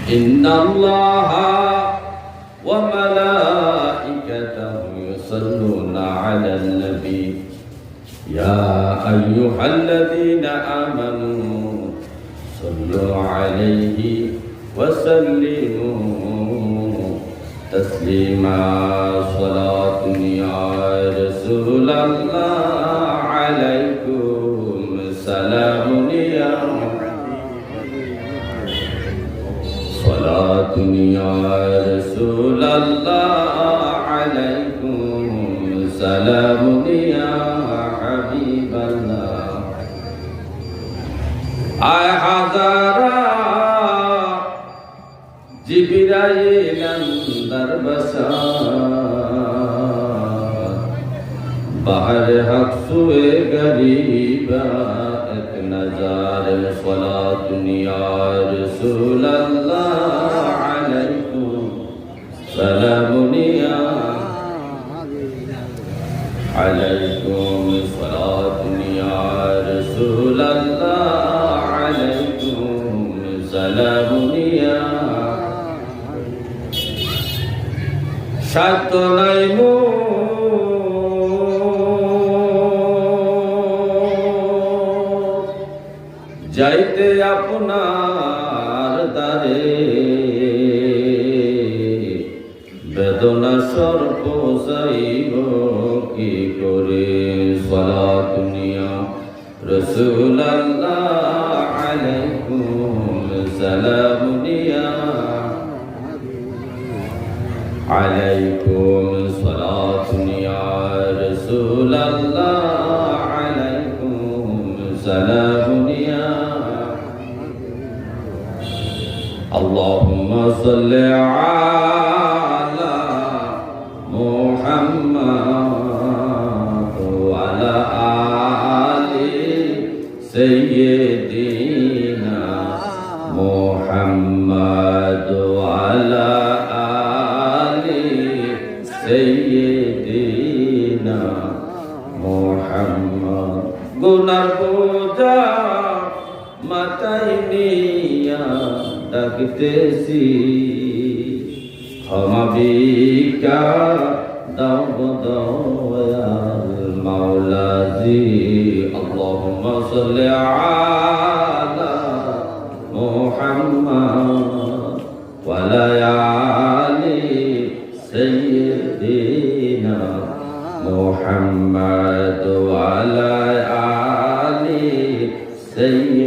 إن الله وملائكته يصلون على النبي يا أيها الذين آمنوا صلوا عليه وسلموا تسليما صلاة يا رسول الله عليكم سلام يا صلاة يا رسول الله عليكم سلام يا حبيب الله آي حضارا جبرائيل اندر بسا بحر حق سوئے غریبا ایک نظار صلاة یا رسول اللہ علیکم سلام یا علیکم صلاة یا رسول اللہ علیکم سلام یا সাত নাই যাইতে আপনার দ্বারে বেদনা সর্প যাইব কি করে সালাতুনিয়া রাসূলুল্লাহ আলাইকুম সালামুনিয়া عليكم صلاة يا رسول الله عليكم سلام يا اللهم صل على محمد وعلى آل سيدنا محمد وعلى سيدنا محمد গুনার বোঝা মাথায় নিয়া ডাকতেছি ক্ষমা ভিক্ষা দাও গো দয়াল মাওলাজি আল্লাহুম্মা সাল্লি আলা মুহাম্মাদ ওয়া আলা আলি سيدنا محمد وعلى آل سيدنا